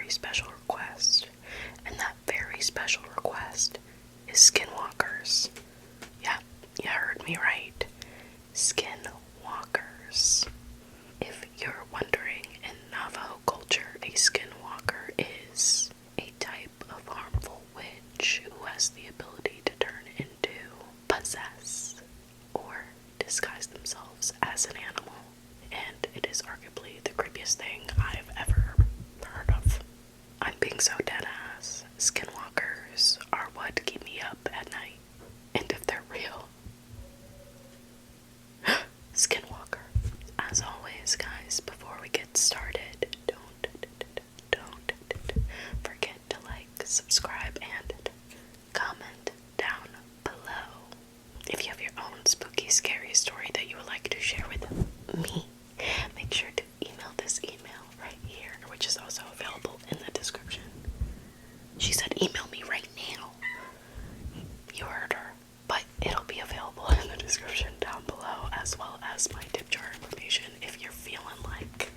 very special request. And that very special request is skinwalkers. Yeah, you heard me right. Skinwalkers. If you're wondering, in Navajo culture, a skinwalker is a type of harmful witch who has the ability to turn into, possess, or disguise themselves as an animal. And it is arguably the creepiest thing I've ever heard of. I'm being so deadass. Skinwalkers are what keep me up at night. And if they're real, Skinwalker. As always, guys, before we get started, don't forget to like, subscribe, and comment down below. If you have your own spooky, scary story that you would like to share with me, make sure to email this email right here, which is also available in the description. She said email me right now. You heard her. But it'll be available in the description down below, as well as my tip jar information if you're feeling like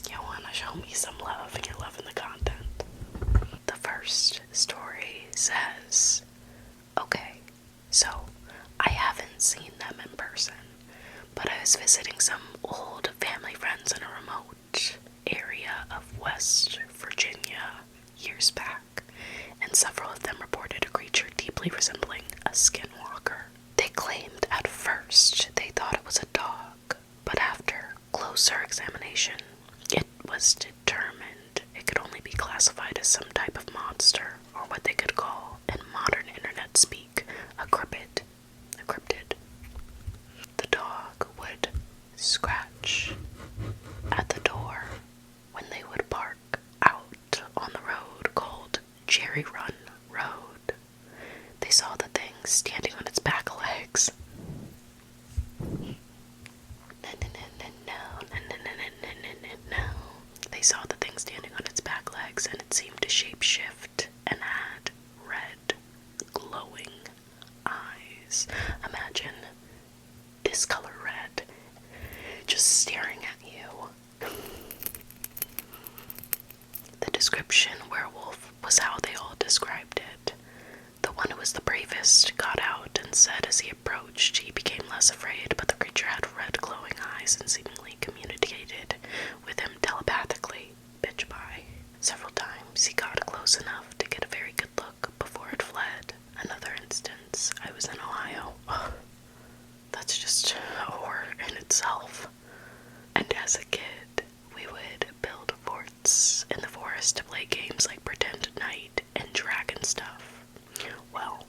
you want to show me some love and you're loving the content. The first story says, okay, so I haven't seen them in person, but I was visiting some old family friends in a remote area of West Virginia years back, and several of them reported a creature deeply resembling a skinwalker. They claimed at first they thought it was a dog, but after closer examination, it was determined it could only be classified as some type of monster, or what they could call, in modern internet speak, a cryptid. The dog would scratch at the door when they would park out on the road called Jerry Run Road. They saw the thing standing on its back legs. They saw the thing standing on its back legs, and it seemed to shapeshift and had red, glowing eyes. Imagine this color red, just staring at you. The description werewolf was how they all described it. The one who was the bravest got out and said as he approached he became less afraid, but the creature had red glowing eyes and seemingly communicated with him telepathically. Bitch bye. Several times he got close enough to get a very good look before it fled. Another instance, I was in Ohio. That's just a horror in itself. And as a kid, we would build forts in the forest to play games like Pretend Night and Dragon stuff. Well,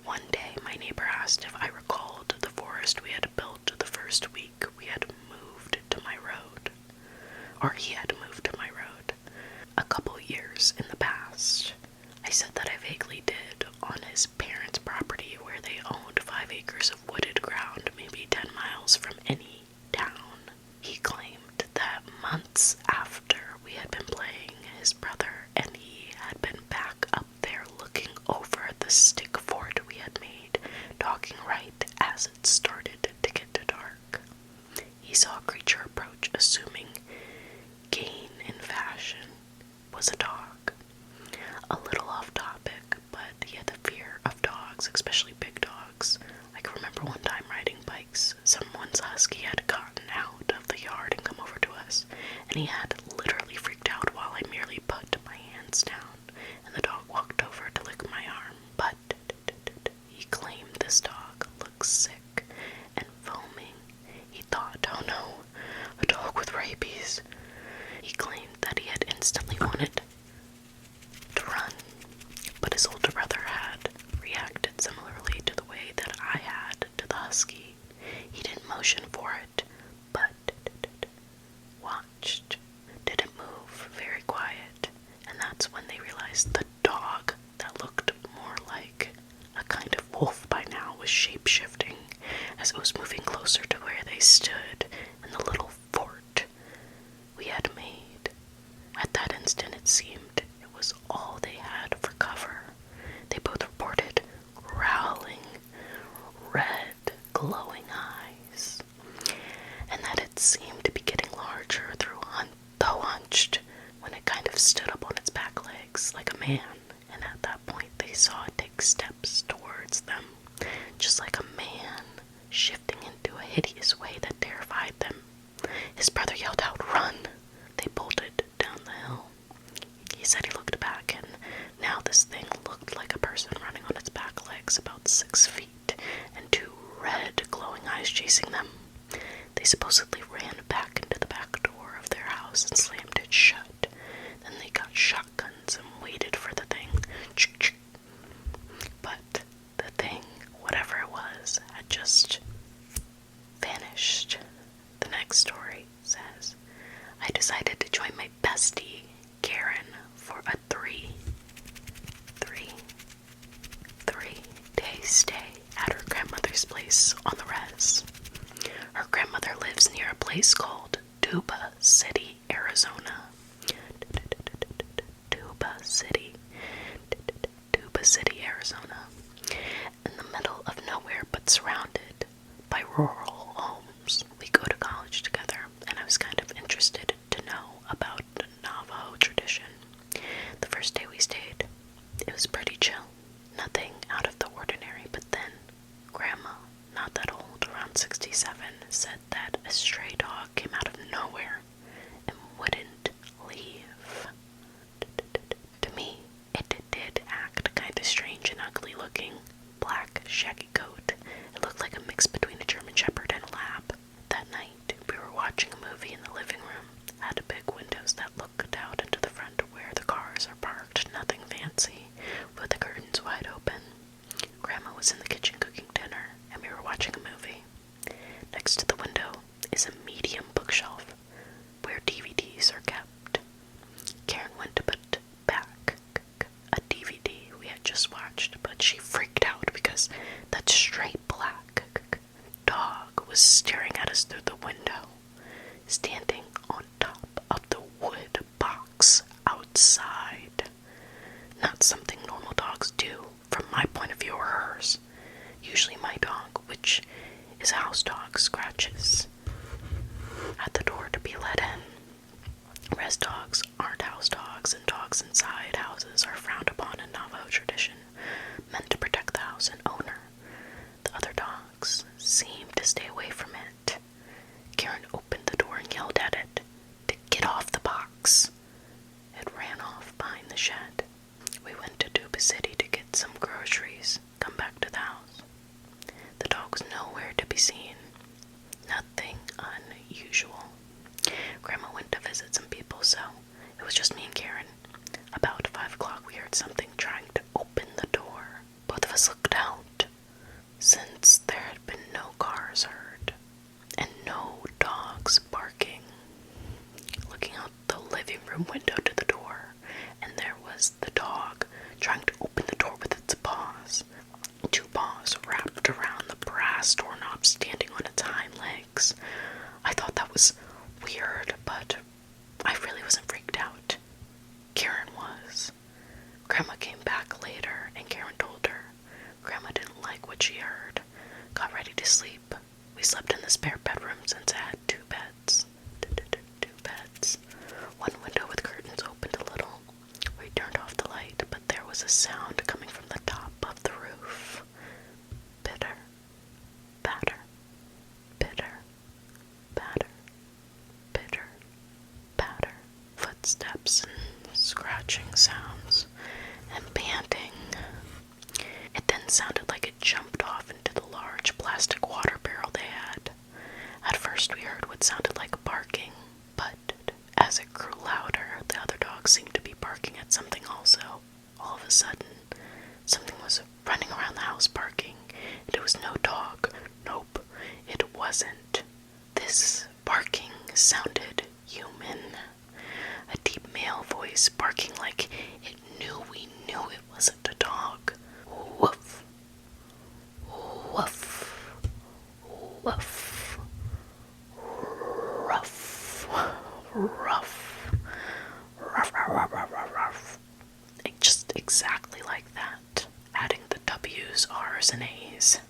one day my neighbor asked if I recalled the forest we had built the first week we had moved to my road. Or he had moved to my road. A couple years in the past. I said that I vaguely did on his parents' property where they owned 5 acres of wooded ground, maybe 10 miles from any town. He claimed that months after we had been playing, his brother and he had been back up there looking over the stick fort we had made, talking right as it started to get dark. He saw a creature approach, assuming gain in fashion was a dog. A little off topic, but he had a fear of dogs, especially big dogs. I can remember one time riding bikes, someone's husky had gotten out of the yard and come over to us, and he had literally freaked out while I merely put my hands down, and the dog walked over to lick my arm. But he claimed this dog looked sick and foaming. He thought, oh no, a dog with rabies. He claimed that he had instantly wanted to run, but his older brother had reacted similarly to the way that I had to the husky. He didn't motion for it, but watched. Didn't move, very quiet, and that's when they realized the dog that looked more like a kind of wolf by now was shape-shifting as it was moving closer to where they stood in the little fort we had made. At that instant, it seemed it was all they had for cover. They both reported growling, red, glowing eyes, and that it seemed to be getting larger though hunched when it kind of stood up on its looks like a man, and at that point they saw it take steps towards them, just like a man, shifting into a hideous way that terrified them. His brother yelled out, "Run!" They bolted down the hill. He said he looked back, and now this thing looked like a person running on its back legs about 6 feet, and 2 red, glowing eyes chasing them. They supposedly ran back into the back door of their house and slammed it shut. Then they got shotguns and waited for the thing. But the thing, whatever it was, had just vanished. The next story says, I decided to join my bestie, Karen, for a 3-day stay at her grandmother's place on the res. Her grandmother lives near a place called Tuba City, Arizona. Tuba City, Arizona. In the middle of nowhere, but surrounded by rural homes. We go to college together, and I was kind of interested to know about the Navajo tradition. The first day we stayed, it was pretty chill. Nothing out of the ordinary, but then Grandma, not that old, around 67, said that a stray dog came out of nowhere and wouldn't leave. To me, it did act kind of strange and ugly looking. Black, shaggy coat. It looked like a mix between a German Shepherd and a lab. That night, we were watching a movie in the living room. It had big windows that looked out into the front where the cars are parked. Nothing fancy, with the curtains wide open. Grandma was in the kitchen cooking dinner, and we were watching a movie. Next to the window is a medium bookshelf where DVDs are kept. Karen went to put back a DVD we had just watched, but she freaked out because that straight black dog was staring at us through the window, standing on top of the wood box outside. Not something normal dogs do, from my point of view or hers. Usually my dog, which is a house dog, scratches at the door to be let in. Res dogs aren't house dogs, and dogs inside houses are frowned upon in Navajo tradition, meant to protect the house and owner. The other dogs seemed to stay away from it. Karen opened the door and yelled at it to get off the box. It ran off behind the shed. We went to Tuba City to get some groceries, come back to the house. The dog was nowhere to be seen. Nothing unusual. Grandma went to visit some people, so it was just me and Karen. About 5 o'clock, we heard something trying to open the door. Both of us looked out, since there had been no cars heard, and no dogs barking. Looking out the living room window to the door, and there was the dog trying to open the door with its paws. 2 paws wrapped around the brass doorknob, standing on its hind legs. I thought that was weird, but I really wasn't freaked out. Karen was. Grandma came back later, and Karen told her. Grandma didn't like what she heard. Got ready to sleep. We slept in the spare bedroom since it had 2 beds. 2 beds. One window with curtains opened a little. We turned off the light, but there was a sound coming from the top of the roof. Pitter, patter, pitter, patter, pitter, patter. Footsteps and scratching sounds and panting. It then sounded like it jumped off into the large plastic water barrel they had. At first we heard what sounded like barking, but as it grew louder, the other dogs seemed to be barking at something also. All of a sudden, something was running around the house barking, and it was no dog. Nope, it wasn't. This barking sounded human. A deep male voice barking like it knew we knew it wasn't a dog. Woof. Woof. Woof. Ruff. Ruff. Ruff, ruff, ruff, ruff, ruff. Just exactly like that, adding the W's, R's, and A's.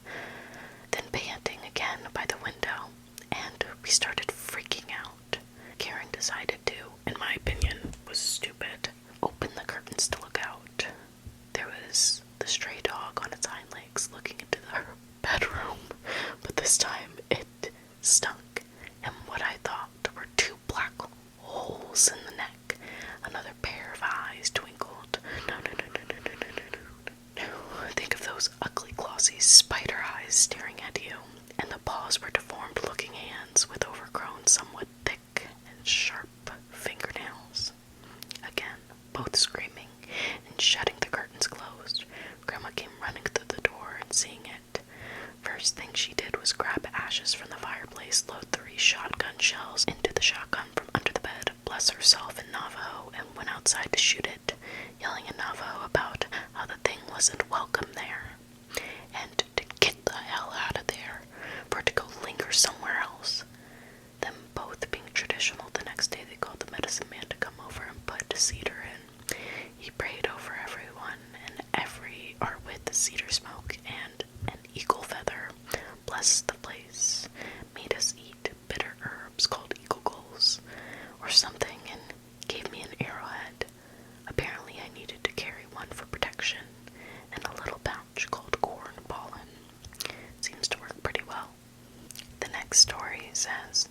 Then panting again by the window, and we started freaking out. Karen decided to, in my opinion, was stupid, open the curtains to both screaming and shutting the curtains closed. Grandma came running through the door and seeing it. First thing she did was grab ashes from the fireplace, load 3 shotgun shells into the shotgun from under the bed, bless herself in Navajo, and went outside to shoot it, yelling in Navajo about how the thing wasn't welcome there, and to get the hell out of there, for it to go linger somewhere else. Them both being traditional, the next day they called the medicine man to come over and put cedar in. He prayed over everyone, and with cedar smoke and an eagle feather, blessed the place, made us eat bitter herbs called eagle gulls, or something, and gave me an arrowhead. Apparently I needed to carry one for protection, and a little pouch called corn pollen. Seems to work pretty well. The next story says,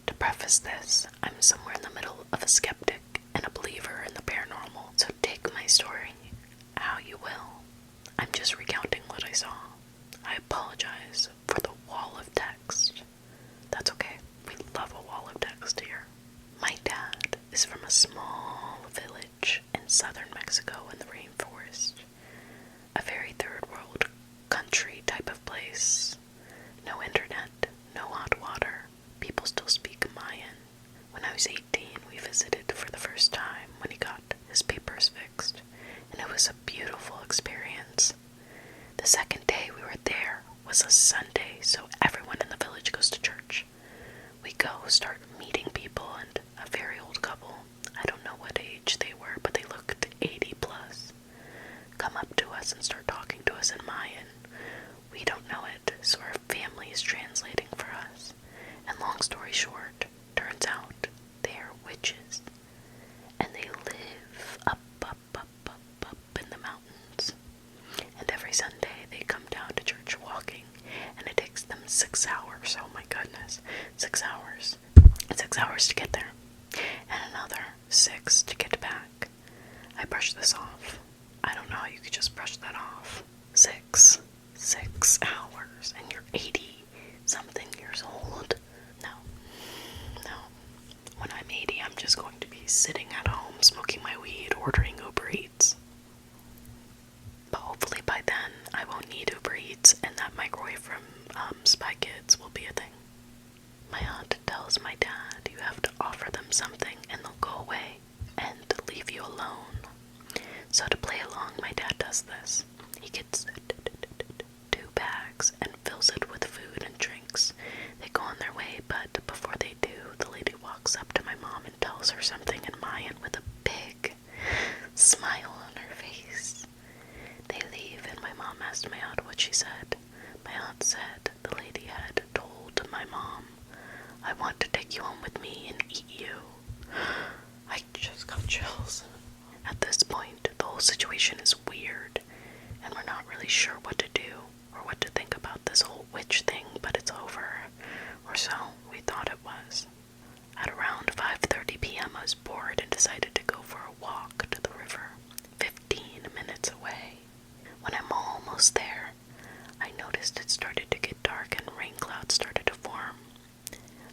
to preface this, I'm somewhere in the middle of a skeptic and a believer in the paranormal, so take my story how you will. I'm just recounting what I saw. I apologize for the wall of text. That's okay. We love a wall of text here. My dad is from a small village in southern Mexico in the rainforest. A very third world country type of place. No internet, no hot water. People still speak Mayan. When I was 18, we visited for the first time when he got his papers fixed, and it was a beautiful experience. The second day we were there was a Sunday, so everyone in the village goes to church. We go, start meeting people, and a very old couple, I don't know what age they were, but they looked 80 plus, come up to us and start talking to us in Mayan. We don't know it, so our family is translating for us. And long story short, turns out they are witches, and they live up in the mountains. And every Sunday they come down to church walking, and it takes them 6 hours. Oh my goodness, 6 hours. 6 hours to get there, and another 6 to get back. I brush this off. I don't know how you could just brush that off. 6 hours, and you're 80 something years old. No. When I'm 80, I'm just going to be sitting at home, smoking my weed, ordering Uber Eats. But hopefully by then, I won't need Uber Eats, and that microwave from Spy Kids will be a thing. My aunt tells my dad you have to offer them something and they'll go away and leave you alone. So to play along, my dad does this. He gets 2 bags and fills it with food and drinks. They go on their way, but before they do, the lady walks up to my mom and tells her something in Mayan with a big smile on her face. They leave, and my mom asked my aunt what she said. My aunt said the lady had told my mom, I want to take you home with me and eat you. I just got chills. At this point, the whole situation is weird, and we're not really sure what to do or what to think about this whole witch thing, but it's over, or so we thought it was. At around 5:30 p.m. I was bored and decided to go for a walk to the river, 15 minutes away. When I'm almost there, I noticed it started to get dark and rain clouds started to form.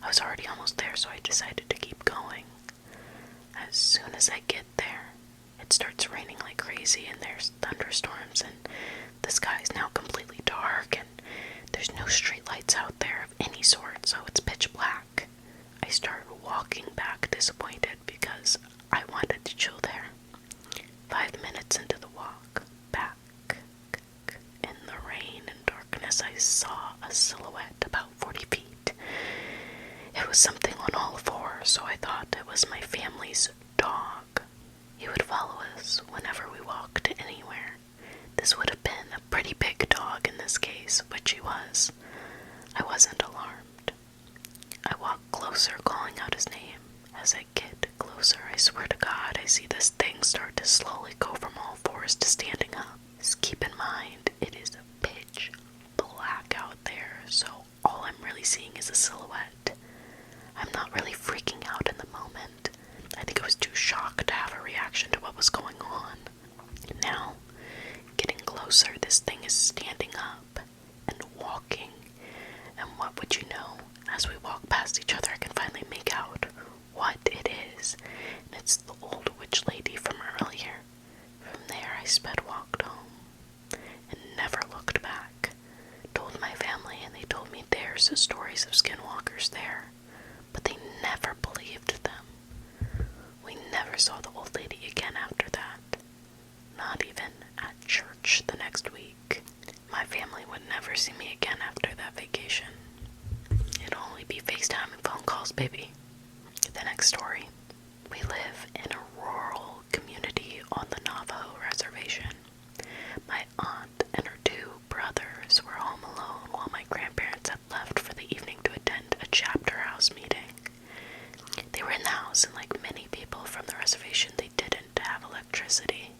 I was already almost there, so I decided to keep going. As soon as I get there, it starts raining like crazy, and there's thunderstorms, and the sky is now completely dark, and there's no street lights out there of any sort, so it's pitch black. I start walking back disappointed because I wanted to chill there. 5 minutes into the walk, back in the rain and darkness, I saw a silhouette about 40 feet. It was something on all fours, so I thought it was my family's dog. He would follow us whenever we walked anywhere. This would have been a pretty big dog in this case, which he was. I wasn't alarmed. I walk closer, calling out his name. As I get closer, I swear to God, I see this thing start to slowly go from all fours to standing up. Just keep in mind, it is pitch black out there, so all I'm really seeing is a silhouette. I'm not really freaking out in the moment. I think I was too shocked to have a reaction to what was going on. Now, getting closer, this thing is standing up and walking. And what would you know? As we walk past each other, I can finally make out what it is. And it's the old witch lady from earlier. baby. The next story. We live in a rural community on the Navajo reservation. My aunt and her two brothers were home alone while my grandparents had left for the evening to attend a chapter house meeting. They were in the house, and like many people from the reservation, they didn't have electricity.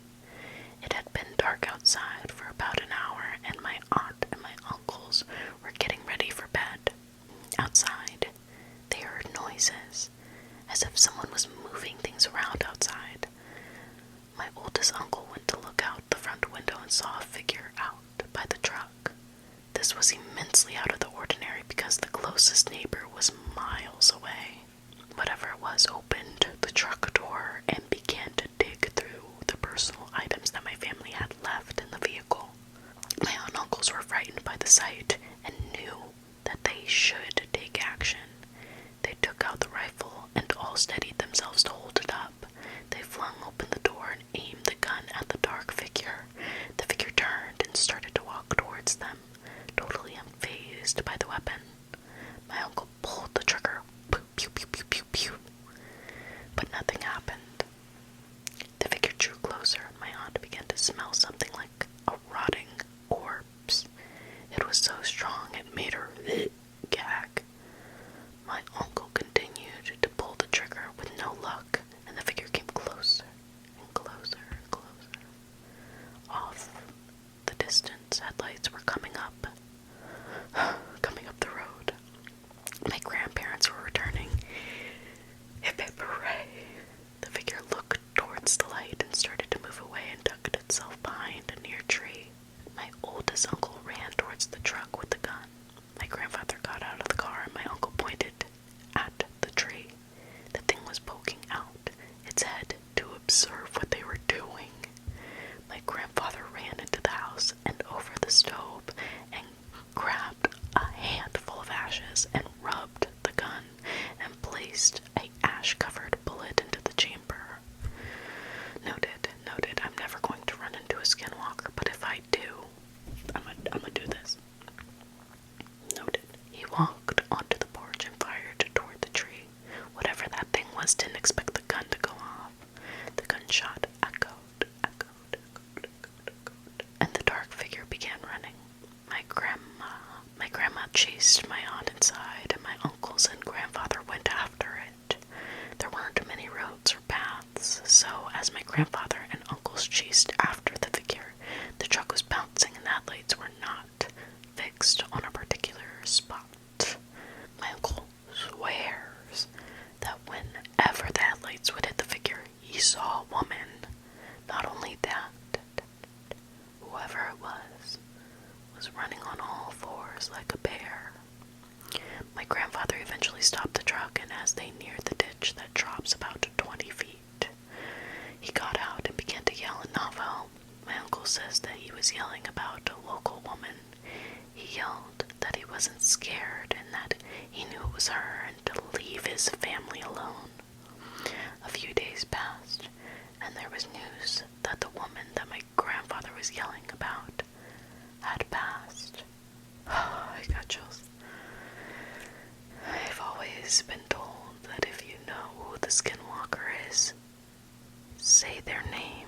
It had been dark outside for about an hour, and my aunt and my uncles were getting ready for bed. Outside, they heard noises, as if someone was moving things around outside. My oldest uncle went to look out the front window and saw a figure out by the truck. This was immensely out of the ordinary because the closest neighbor was miles away. Whatever it was opened the truck door and began to dig through the personal items that my family had left in the vehicle. My aunt and uncles were frightened by the sight and knew that they should take action. They took out the rifle and all steadied themselves to hold it up. They flung open the door and aimed the gun at the dark figure. The figure turned and started to walk towards them, totally unfazed by the weapon. My uncle pulled the trigger. Pew, pew, pew, pew, pew. But nothing happened. The figure drew closer. My aunt began to smell something like a rotting corpse. It was so strong it made her gag. My uncle continued to pull the trigger with no luck, and the figure came closer and closer and closer. Off the distance, headlights were coming up the road. My grandparents were returning. Hip hip hooray! The figure looked towards the light and started to move away and tucked itself behind a near tree. My oldest uncle ran towards the truck with the gun. My grandfather got out of the car and my uncle pointed at the tree. The thing was poking out its head to observe what they were doing. My grandfather ran into the house and over the stove and grabbed a handful of ashes and rubbed the gun and placed a ash-covered bullet into the chamber. Noted. I'm never going to run into a skinwalker, but if I do, I'm gonna do this. Noted. He walked onto the porch and fired toward the tree. Whatever that thing was didn't expect the gun to go off. The gunshot echoed, and the dark figure began running. My grandma chased my aunt inside, and my uncles and grandfather went after it. There weren't many roads or paths, so as my grandfather and uncles chased after the figure, the truck was bouncing and the headlights were not fixed on a particular spot. My uncle swears that whenever the headlights would hit the figure, he saw a woman. Not only that, whoever it was running on all fours like a bear. My grandfather eventually stopped the truck, and as they neared the ditch that drops about 20 feet, he got out and began to yell in Navajo. My uncle says that he was yelling about a local woman. He yelled that he wasn't scared and that he knew it was her and to leave his family alone. A few days passed, and there was news that the woman that my grandfather was yelling about had passed. I got chills. I've always been told that if you know who the Skinwalker is, say their name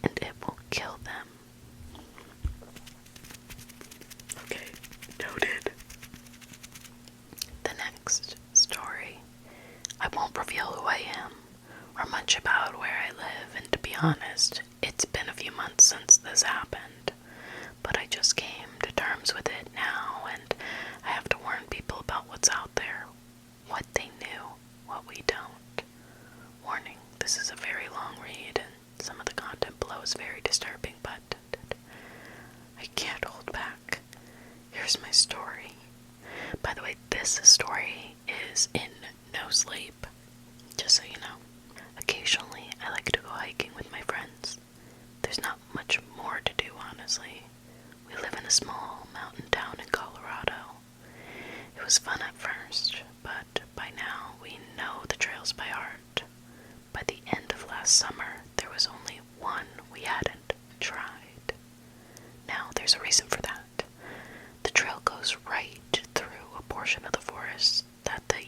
and it will kill them. Okay, noted. The next story. I won't reveal who I am or much about where I live, and to be honest, it's been a few months since this happened. But I just came to terms with it now, and I have to warn people about what's out there, what they knew, what we don't. Warning, this is a very long read, and some of the content below is very disturbing, but I can't hold back. Here's my story. By the way, this story is in no sleep, just so you know. Occasionally, I like to go hiking with my friends. There's not much more to do, honestly. We live in a small mountain town in Colorado. It was fun at first, but by now we know the trails by heart. By the end of last summer, there was only one we hadn't tried. Now, there's a reason for that. The trail goes right through a portion of the forest that the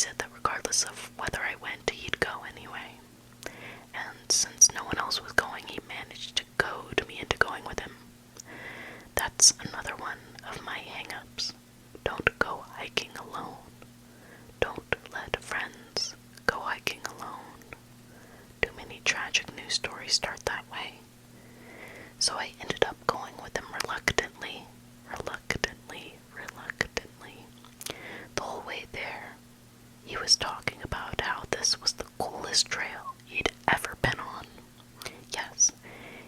said that regardless of whether I went, he'd go anyway. And since no one else was going, he managed to goad me into going with him. That's another one of my hang-ups. Don't go hiking alone. Don't let friends go hiking alone. Too many tragic news stories start that way. So I ended up going with him reluctantly. The whole way there, he was talking about how this was the coolest trail he'd ever been on. Yes,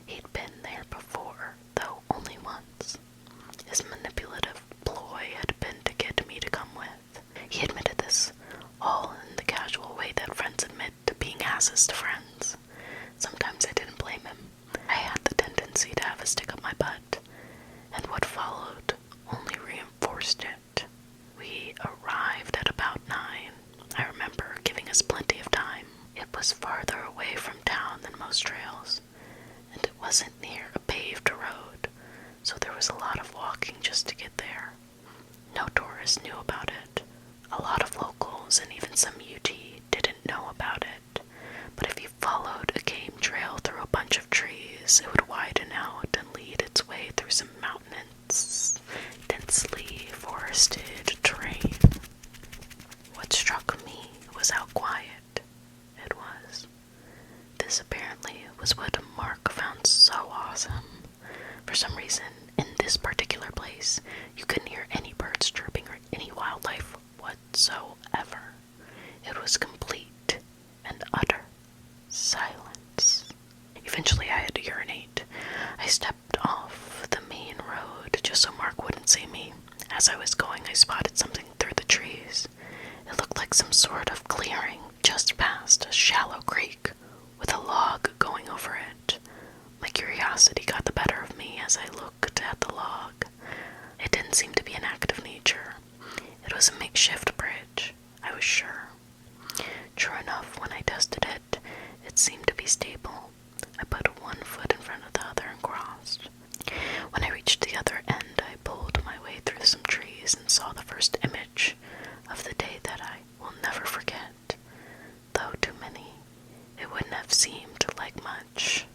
he'd been there before, though only once. His manipulative ploy had been to get me to come with. He admitted this, all in the casual way that friends admit to being asses to friends. Sometimes I didn't blame him. I had the tendency to have a stick up my butt, and what followed only reinforced it. We arrived at about 9. I remember giving us plenty of time. It was farther away from town than most trails, and it wasn't near a paved road, so there was a lot of walking just to get there. No tourists knew about it. A lot of locals and even some UT didn't know about it, but if you followed a game trail through a bunch of trees, it would widen out and lead its way through some mountainous, densely forested terrain. What struck me was how quiet it was. This apparently was what Mark found so awesome. For some reason, in this particular place, you couldn't hear any birds chirping or any wildlife whatsoever. It was complete and utter silence. Eventually I had to urinate. I stepped off the main road just so Mark wouldn't see me. As I was going, I spotted something through the trees. It looked like some sort of clearing just past a shallow creek with a log going over it. My curiosity got the better of me as I looked at the log. It didn't seem to be an act of nature. It was a makeshift bridge, I was sure. True enough, when I tested it, it seemed to be stable. I put one foot in front of the other and crossed. When I reached the other end, I pulled my way through some trees and saw the first image of the day that I will never forget. Though to many, it wouldn't have seemed like much.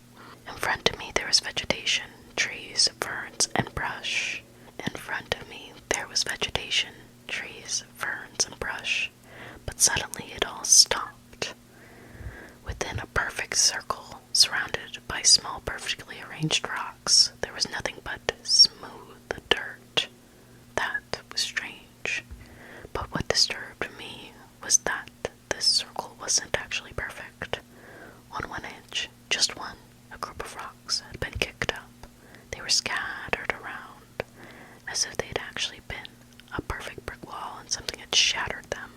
In front of me there was vegetation, trees, ferns, and brush. In front of me there was vegetation, trees, ferns, and brush. But suddenly it all stopped. Within a perfect circle, surrounded by small, perfectly arranged rocks, there was nothing but smooth dirt. That was strange. But what disturbed me was that this circle wasn't actually perfect. On one edge, just one, a group of rocks had been kicked up. They were scattered around, as if they'd actually been a perfect brick wall and something had shattered them.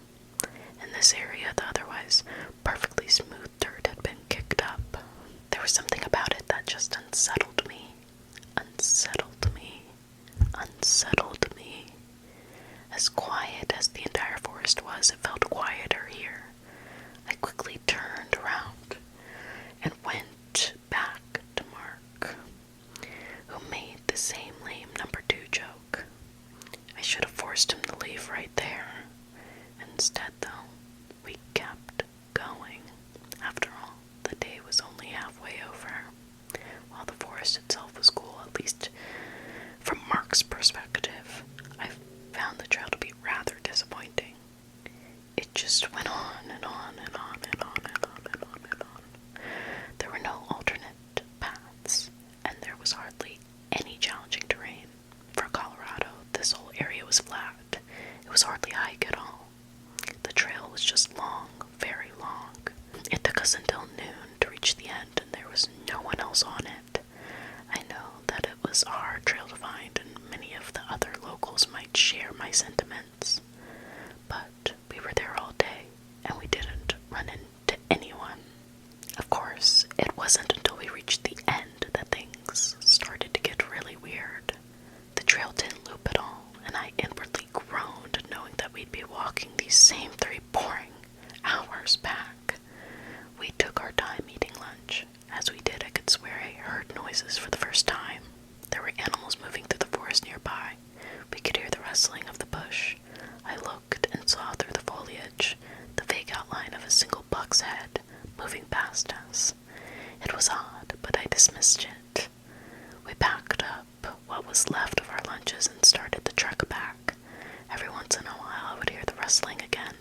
In this area, the otherwise perfectly smooth dirt had been kicked up. There was something about it that just unsettled me. As quiet as the entire forest was, it felt quieter here. I quickly turned around and went back to Mark, who made the same lame number 2 joke. I should have forced him to leave right there. Instead, though, we kept going. After all, the day was only halfway over. While the forest itself was cool, at least from Mark's perspective, I found the trail to be rather disappointing. It just went on and on and on and on and on and on and on. There were no alternate paths, and there was hardly any challenging terrain. For Colorado, this whole area was flat. It was hardly a hike at all. The trail was just long, very long. It took us until noon to reach the end, and there was no one else on it. I know that it was a hard trail to find, and many of the other locals might share my sentiments. But we were there all day, and we didn't run into anyone. Of course, it wasn't until we reached the end that things started to get really weird. The trail didn't loop at all, and I inwardly groaned knowing that we'd be walking these same 3 boring hours back. We took our time eating lunch. As we did, I could swear I heard noises for the first time. There were animals moving through the forest nearby. We could hear the rustling of the bush. buck's head, moving past us. It was odd, but I dismissed it. We packed up what was left of our lunches and started the trek back. Every once in a while I would hear the rustling again.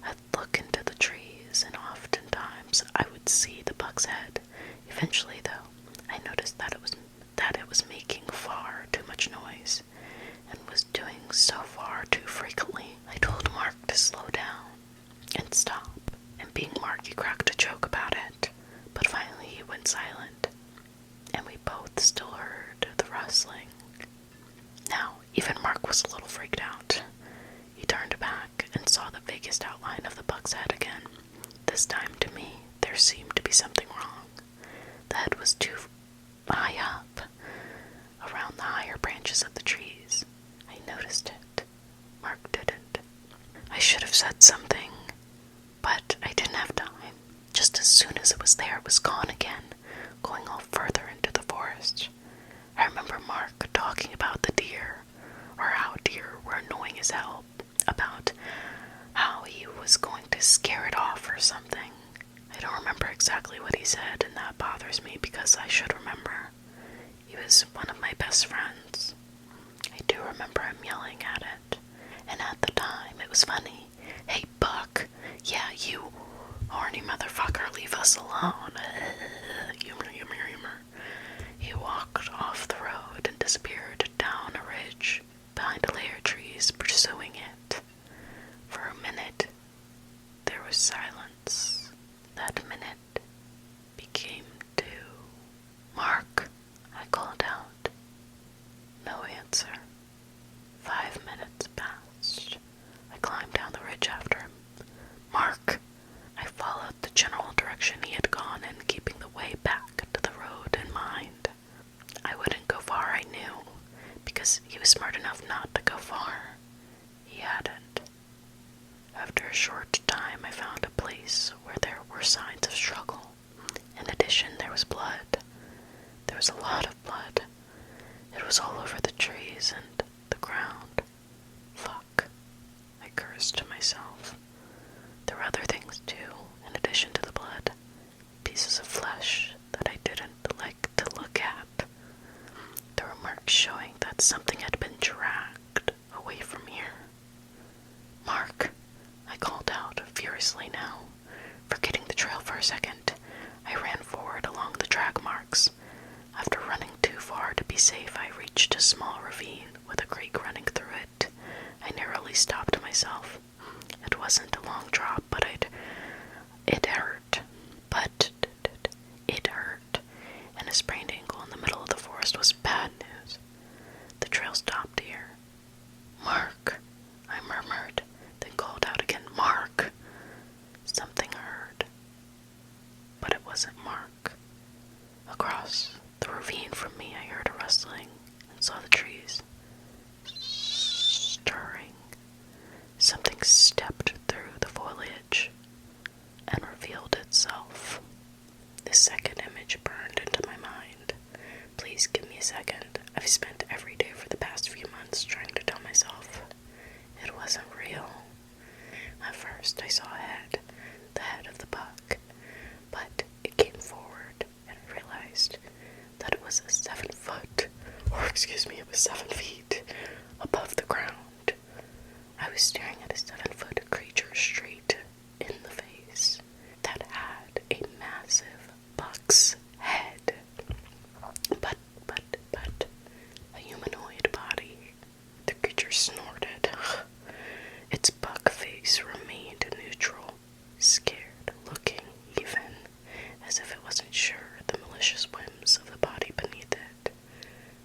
I'd look into the trees, and oftentimes I would see the buck's head. Eventually, though, I noticed that it was making far too much noise, and was doing so far too frequently. I told Mark to slow down and stop, and being Mark, he cracked a joke about it, but finally he went silent, and we both still heard the rustling. Now, even Mark was a little freaked out. He turned back and saw the vaguest outline of the buck's head again. This time, to me, there seemed to be something wrong. The head was too high up, around the higher branches of the trees. I noticed it. Mark didn't. I should have said something, but I didn't have time. Just as soon as it was there, it was gone again, going all further into the forest. I remember Mark talking about the deer, or how deer were annoying as hell, about how he was going to scare it off or something. I don't remember exactly what he said, and that bothers me because I should remember. He was one of my best friends. I do remember him yelling at it, and at the time it was funny. Hey, Buck, yeah, you horny motherfucker, leave us alone. Humor. He walked off the road and disappeared down a ridge behind a layer of trees, pursuing it. For a minute, there was silence. That minute became 2. Mark, I called out. No answer. 5 minutes passed. I climbed down the ridge after him. Mark! I followed the general direction he had gone in, keeping the way back to the road in mind. I wouldn't go far, I knew, because he was smart enough not to go far. He hadn't. After a short time, I found a place where there were signs of struggle. In addition, there was blood. There was a lot of blood. It was all over the trees and the ground. Fuck. I cursed to myself. There were other things too, in addition to the blood. Pieces of flesh that I didn't like to look at. There were marks showing that something had been dragged away from here. Mark, I called out furiously now. Forgetting the trail for a second, I ran forward along the drag marks. After running too far to be safe, I reached a small ravine with a creek running through it. I narrowly stopped myself. It wasn't a long drop, but it hurt. It hurt. And a sprained ankle in the middle of the forest was bad news. The trail stopped here. Mark, I murmured, then called out again, Mark! Something heard. But it wasn't Mark. Across the ravine from me, I heard a rustling and saw the trees stirring. Something stepped through the foliage and revealed itself. The second image burned into my mind. Please give me a second. I've spent every day for the past few months trying to tell myself it wasn't real. At first I saw a head, the head of the buck, but it came forward and I realized that it was 7 feet above the ground. I was staring at a 7-foot creature straight in the face that had a massive buck's head, but a humanoid body. The creature snorted. Its buck face remained neutral, scared looking even, as if it wasn't sure the malicious whims of the body beneath it.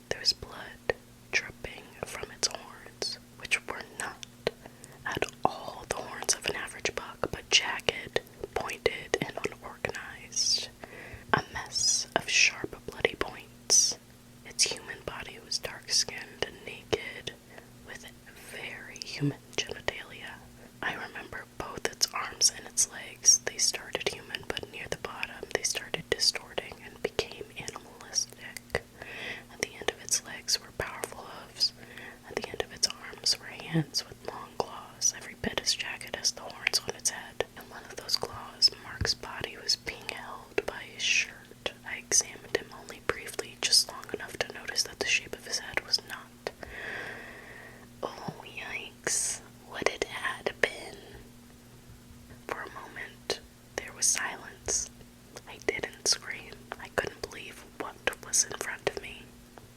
There was blood dripping from its horns, which were not at all the horns of an average was silence. I didn't scream. I couldn't believe what was in front of me.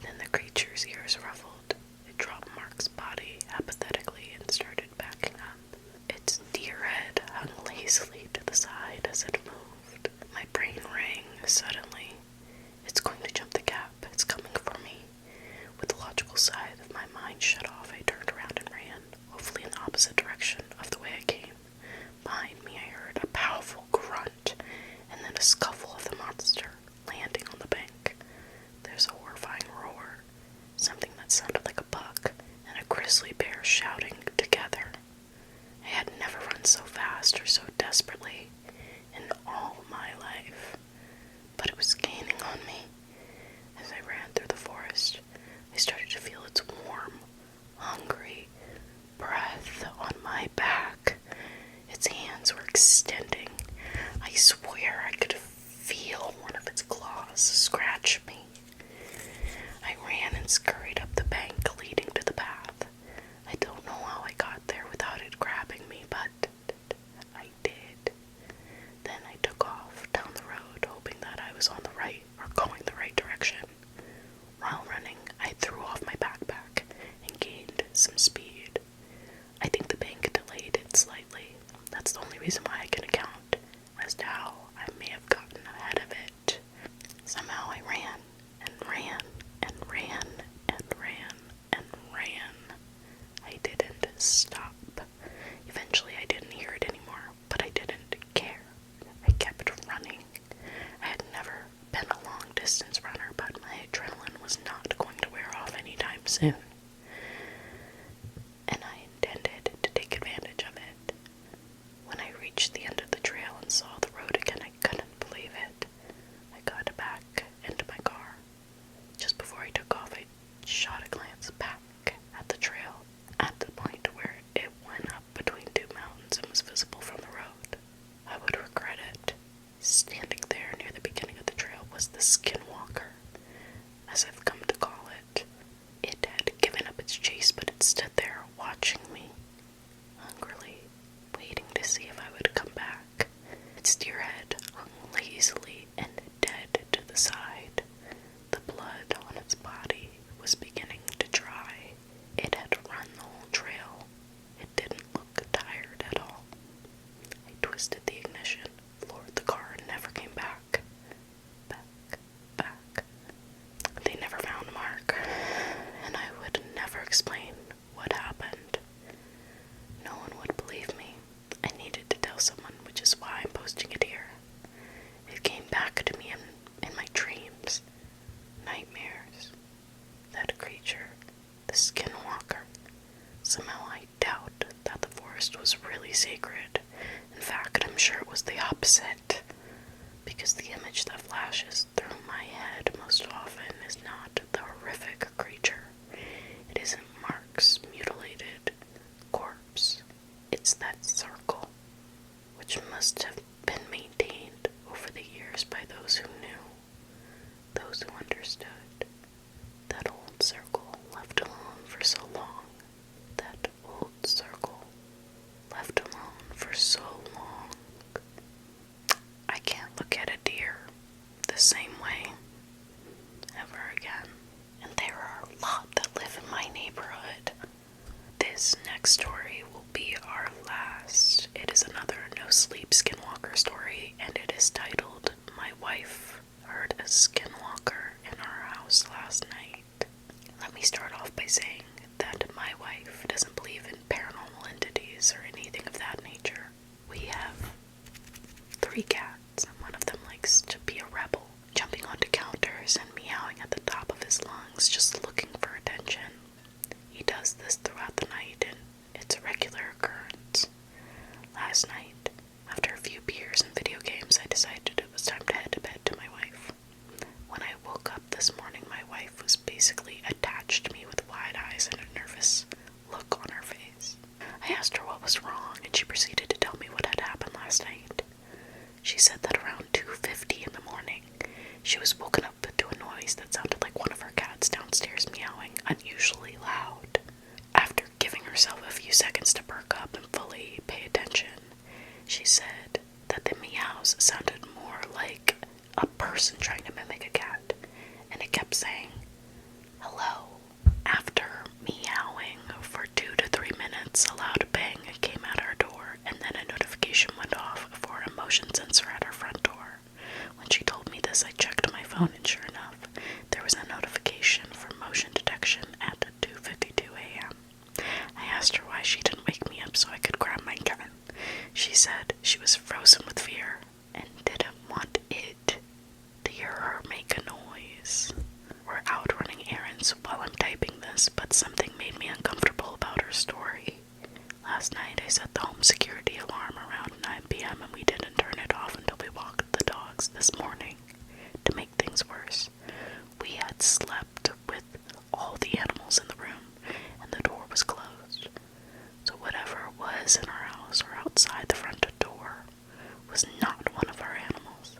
Then the creature's ears ruffled. It dropped Mark's body apathetically and started backing up. Its deer head hung lazily to the side as it moved. My brain rang suddenly. It's going to jump the gap. It's coming for me. With the logical side of my mind shut off, I turned around and ran, hopefully in the opposite direction of the way I came. Behind me, I heard a powerful grunt, and then a scuffle of the monster landing on the bank. There's a horrifying roar, something that sounded like a buck, and a grizzly bear shouting together. I had never run so fast or so desperately in all my life, but it was gaining on me. As I ran through the forest, I started to feel its warm, hungry breath on my back. Its hands were extending. I swear I could feel one of its claws scratch me. I ran and scurried up the bank leading to the path. I don't know how I got there without it grabbing me, but I did. Then I took off down the road, hoping that I was on the right or going the right direction. While running, I threw off my backpack and gained some speed. I think the bank delayed it slightly. That's the only reason why I can account as to how I may have gotten ahead of it. Somehow I ran and ran and ran and ran and ran. I didn't stop. Eventually I didn't hear it anymore, but I didn't care. I kept running. I had never been a long-distance runner, but my adrenaline was not going to wear off anytime soon. And I intended to take advantage of it. When I reached the end of the trail and saw the road again, I couldn't believe it. I got back into my car. Just before I took off, I shot a glance back at the trail, at the point where it went up between two mountains and was visible from the road. I would regret it. Standing there near the beginning of the trail was the Skinwalker, as I've come to call it. It had given up its chase, but it stood there watching me, hungrily, waiting to see if I would come back. Its deer head hung lazily and dead to the side. The blood on its body was beginning to dry. It had run the whole trail. It didn't look tired at all. I twisted the ignition, floored the car, and never came back. Back. They never found Mark, and I would never explain what happened. No one would believe me. I needed to tell someone, which is why I'm posting it here. It came back to me in my dreams, nightmares. That creature, the Skinwalker. Somehow I doubt that the forest was really sacred. In fact, I'm sure it was the opposite. Because the image that flashes through my head most often is not the horrific creature. It isn't Mark's mutilated corpse. It's that circle, which must have been maintained over the years by those who knew, those who understood. That old circle left alone for so long. That old circle left alone for so long. I can't look at a deer the same way ever again. And there are a lot that live in my neighborhood. This next story will be our last. It is another no-sleep Skinwalker story, and it is titled, My Wife Heard a Skinwalker in Our House Last Night. Let me start off by saying that my wife doesn't believe in paranormal entities or anything of that nature. We have 3 cats, and one of them likes to be a rebel, jumping onto counters and meowing at the top of his lungs, just looking for attention. He does this throughout the night, and it's a regular occurrence. Last night, after a few beers and video games, I decided it was time to head to bed to my wife. When I woke up this morning, my wife was basically attached to me with wide eyes and a nervous look on her face. I asked her what was wrong, and she proceeded to tell me what had happened last night. She said that around 2:50 in the morning, she was woken up to a noise that sounded like one of her cats downstairs meowing unusually loud. After giving herself a few seconds to perk up and fully pay attention, she said that the meows sounded more like a person trying to mimic a cat, and it kept saying, "Hello." After meowing for 2 to 3 minutes, a loud bang came at our door, and then a notification went off for a motion sensor at our front door. When she told me this, I checked my phone, and sure enough, there was a notification for motion detection at 2:52 a.m. I asked her why she didn't wake me up so I could grab my gun. She said she was frozen with fear and didn't want it to hear her make a noise. We're out running errands while I'm typing this, but something made me uncomfortable about her story. Last night I set the home security alarm around 9 p.m. and we didn't turn it off until we walked the dogs this morning. To make things worse, we had slept with all the animals in the room and the door was closed. So whatever was in our house or outside the front door was not one of our animals.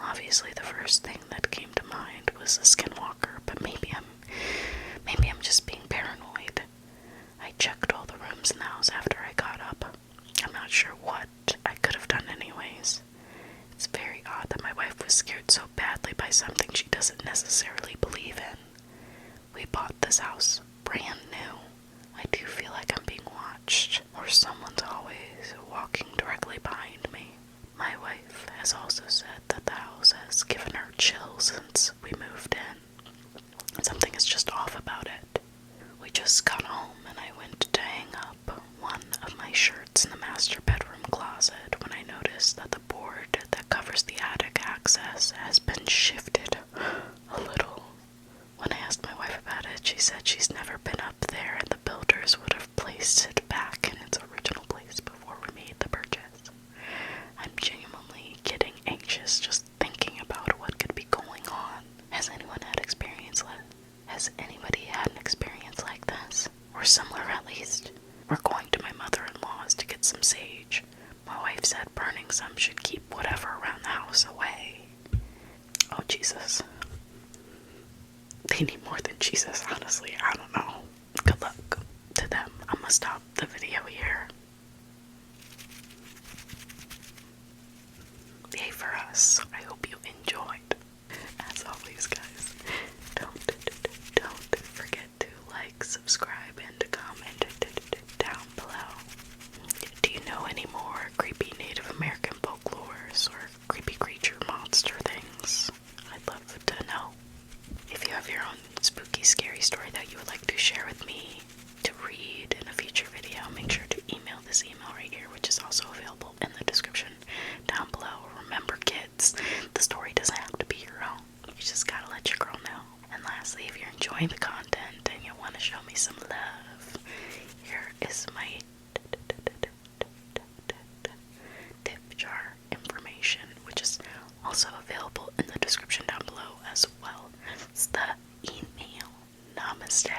Obviously, the first thing that came to mind was a skinwalker, but maybe I'm just being paranoid. I checked all the rooms in the house after I got up. I'm not sure what I could have done anyways. It's very odd that my wife was scared so badly by something she doesn't necessarily believe in. We bought this house brand new. I do feel like I'm being watched, or someone's always walking directly behind me. My wife has also said that the house has given her chills since we moved in. Something is just off about it. We just got home and I went to hang up one of my shirts in the master bedroom closet when I noticed that the board that covers the attic access has been shifted a little. When I asked my wife about it, she said she's never been up there and the builders would have placed it back in its original place before we made the purchase. I'm genuinely getting anxious just thinking about what could be going on. Has anybody had an experience like this? Or similar at least? We're going to my mother-in-law's to get some sage. My wife said burning some should keep whatever around the house away. Oh, Jesus. They need more than Jesus, honestly. I don't know. Good luck to them. I'm gonna stop the video here. Yay for us. I hope you enjoyed. As always, guys, don't forget to like, subscribe, and comment down below. Do you know any more creepy Native American folklores or creepy creature monster things? I'd love to know. If you have your own spooky, scary story that you would like to share with me to read in a future video, make sure to email this email right here, which is also available in the description down below. Remember, kids, the story doesn't have to be your own. You just gotta let your girl know. And lastly, if you're enjoying the content and you want to show me some love, here is my tip jar information, which is also available in the description down below as well. It's the email. Namaste.